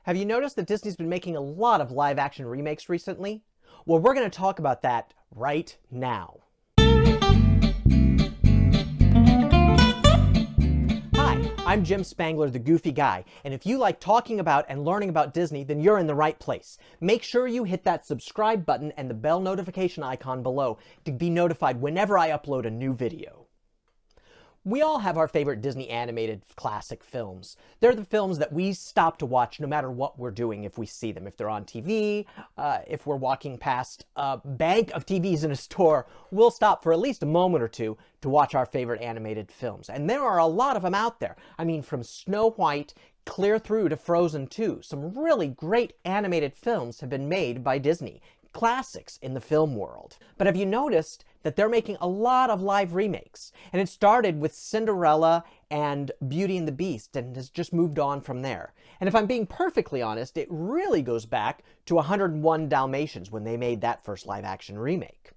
Have you noticed that Disney's been making a lot of live-action remakes recently? Well, we're going to talk about that right now. Hi, I'm Jim Spangler, the Goofy Guy, and if you like talking about and learning about Disney, then you're in the right place. Make sure you hit that subscribe button and the bell notification icon below to be notified whenever I upload a new video. We all have our favorite Disney animated classic films. They're the films that we stop to watch no matter what we're doing if we see them. If they're on TV, if we're walking past a bank of TVs in a store, we'll stop for at least a moment or two to watch our favorite animated films. And there are a lot of them out there. I mean, from Snow White clear through to Frozen 2. Some really great animated films have been made by Disney. Classics in the film world. But have you noticed that they're making a lot of live remakes? And it started with Cinderella and Beauty and the Beast and has just moved on from there. And if I'm being perfectly honest, it really goes back to 101 Dalmatians when they made that first live-action remake.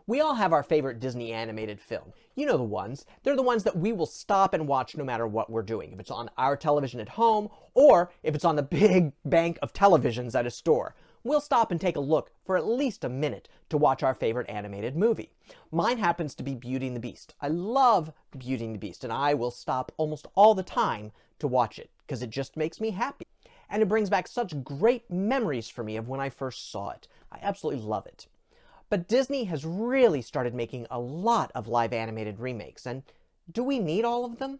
We all have our favorite Disney animated film. You know the ones. They're the ones that we will stop and watch no matter what we're doing. If it's on our television at home, or if it's on the big bank of televisions at a store. We'll stop and take a look for at least a minute to watch our favorite animated movie. Mine happens to be Beauty and the Beast. I love Beauty and the Beast, and I will stop almost all the time to watch it, because it just makes me happy. And it brings back such great memories for me of when I first saw it. I absolutely love it. But Disney has really started making a lot of live animated remakes, and do we need all of them?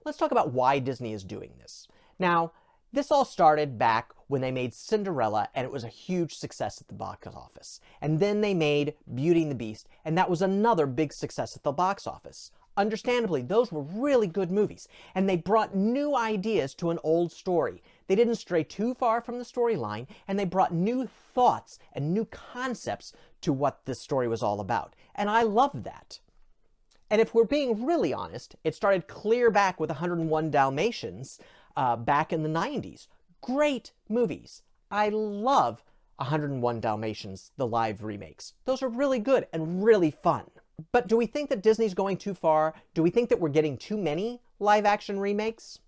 Let's talk about why Disney is doing this. Now, this all started back when they made Cinderella, and it was a huge success at the box office. And then they made Beauty and the Beast, and that was another big success at the box office. Understandably, those were really good movies, and they brought new ideas to an old story. They didn't stray too far from the storyline, and they brought new thoughts and new concepts to what this story was all about. And I loved that. And if we're being really honest, it started clear back with 101 Dalmatians back in the 90s. Great movies. I love 101 Dalmatians, the live remakes. Those are really good and really fun. But do we think that Disney's going too far? Do we think that we're getting too many live-action remakes?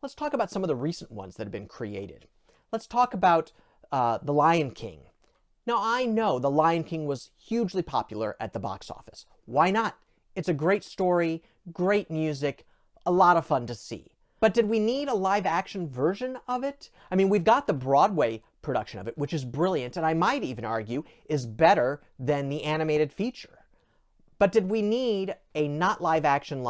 Let's talk about some of the recent ones that have been created. Let's talk about The Lion King. Now, I know The Lion King was hugely popular at the box office. Why not? It's a great story, great music, a lot of fun to see. But did we need a live-action version of it? I mean, we've got the Broadway production of it, which is brilliant, and I might even argue is better than the animated feature. But did we need a not live-action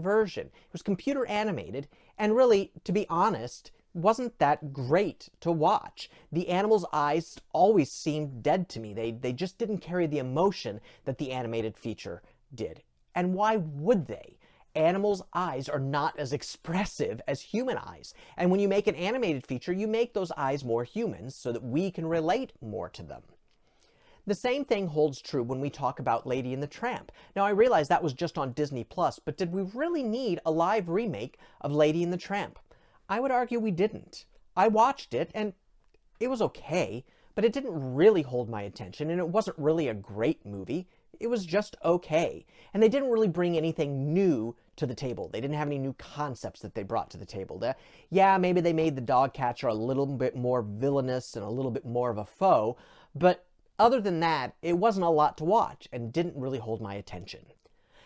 version? It was computer animated, and really, to be honest, wasn't that great to watch. The animals' eyes always seemed dead to me. They just didn't carry the emotion that the animated feature did. And why would they? Animals' eyes are not as expressive as human eyes. And when you make an animated feature, you make those eyes more human so that we can relate more to them. The same thing holds true when we talk about Lady and the Tramp. Now, I realize that was just on Disney+, but did we really need a live remake of Lady and the Tramp? I would argue we didn't. I watched it, and it was okay, but it didn't really hold my attention, and it wasn't really a great movie. It was just okay. And they didn't really bring anything new to the table. They didn't have any new concepts that they brought to the table. Yeah, maybe they made the dog catcher a little bit more villainous and a little bit more of a foe, but other than that, it wasn't a lot to watch and didn't really hold my attention.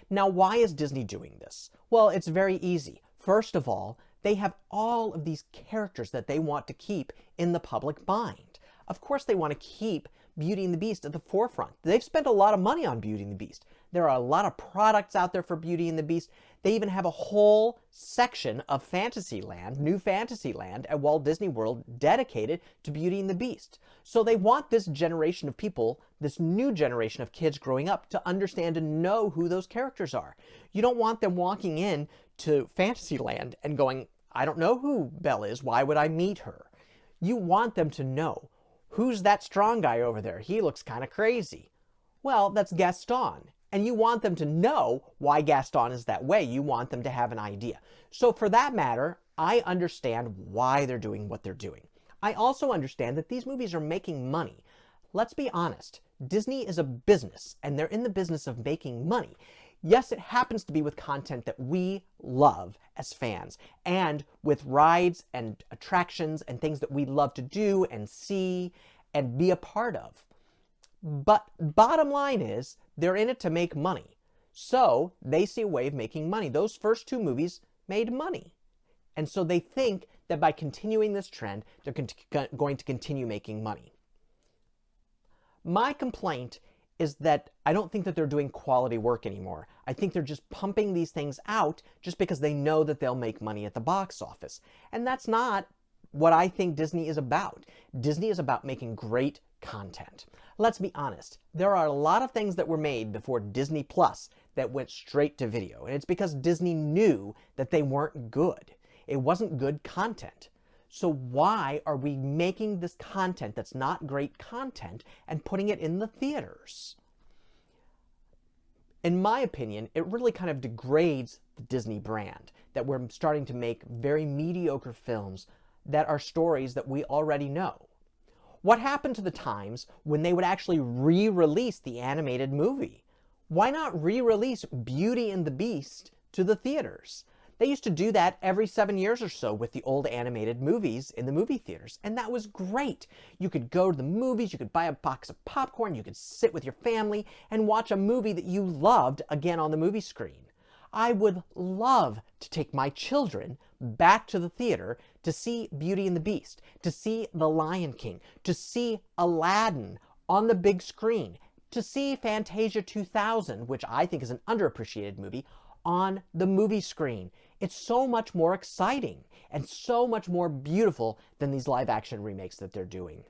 Now, why is Disney doing this? Well, it's very easy. First of all, they have all of these characters that they want to keep in the public mind. Of course they want to keep Beauty and the Beast at the forefront. They've spent a lot of money on Beauty and the Beast. There are a lot of products out there for Beauty and the Beast. They even have a whole section of Fantasyland, New Fantasyland at Walt Disney World dedicated to Beauty and the Beast. So they want this generation of people, this new generation of kids growing up, to understand and know who those characters are. You don't want them walking in to Fantasyland and going, I don't know who Belle is, why would I meet her? You want them to know, who's that strong guy over there? He looks kind of crazy. Well, that's Gaston. And you want them to know why Gaston is that way. You want them to have an idea. So for that matter, I understand why they're doing what they're doing. I also understand that these movies are making money. Let's be honest. Disney is a business, and they're in the business of making money. Yes, it happens to be with content that we love as fans, and with rides and attractions and things that we love to do and see and be a part of. But bottom line is, they're in it to make money. So they see a way of making money. Those first two movies made money. And so they think that by continuing this trend, they're going to continue making money. My complaint is that I don't think that they're doing quality work anymore. I think they're just pumping these things out just because they know that they'll make money at the box office. And that's not what I think Disney is about. Disney is about making great content. Let's be honest, there are a lot of things that were made before Disney Plus that went straight to video, and it's because Disney knew that they weren't good. It wasn't good content. So why are we making this content that's not great content and putting it in the theaters? In my opinion, it really kind of degrades the Disney brand, that we're starting to make very mediocre films that are stories that we already know. What happened to the times when they would actually re-release the animated movie? Why not re-release Beauty and the Beast to the theaters? They used to do that every 7 years or so with the old animated movies in the movie theaters, and that was great. You could go to the movies, you could buy a box of popcorn, you could sit with your family and watch a movie that you loved again on the movie screen. I would love to take my children back to the theater to see Beauty and the Beast, to see The Lion King, to see Aladdin on the big screen, to see Fantasia 2000, which I think is an underappreciated movie, on the movie screen. It's so much more exciting and so much more beautiful than these live-action remakes that they're doing.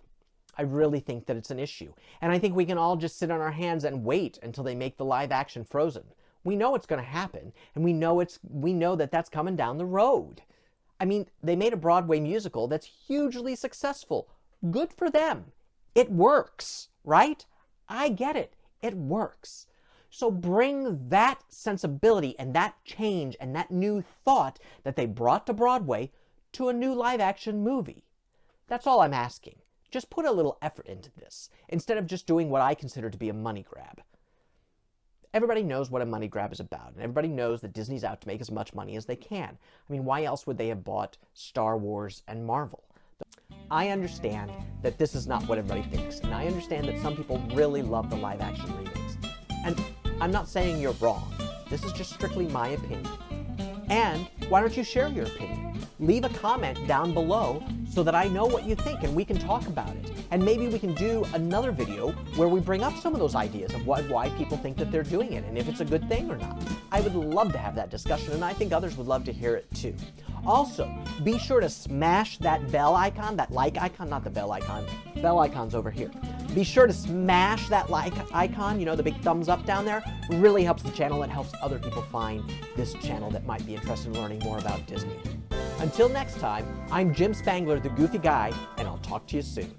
I really think that it's an issue. And I think we can all just sit on our hands and wait until they make the live-action Frozen. We know it's going to happen, and we know that that's coming down the road. I mean, they made a Broadway musical that's hugely successful. Good for them. It works, right? I get it. It works. So bring that sensibility and that change and that new thought that they brought to Broadway to a new live-action movie. That's all I'm asking. Just put a little effort into this, instead of just doing what I consider to be a money grab. Everybody knows what a money grab is about, and everybody knows that Disney's out to make as much money as they can. I mean, why else would they have bought Star Wars and Marvel? I understand that this is not what everybody thinks, and I understand that some people really love the live-action remakes. And I'm not saying you're wrong. This is just strictly my opinion. And why don't you share your opinion? Leave a comment down below so that I know what you think and we can talk about it. And maybe we can do another video where we bring up some of those ideas of why people think that they're doing it and if it's a good thing or not. I would love to have that discussion, and I think others would love to hear it too. Also, be sure to smash that bell icon, that like icon, not the bell icon. Bell icon's over here. Be sure to smash that like icon, you know, the big thumbs up down there. Really helps the channel and helps other people find this channel that might be interested in learning more about Disney. Until next time, I'm Jim Spangler, the Goofy Guy, and I'll talk to you soon.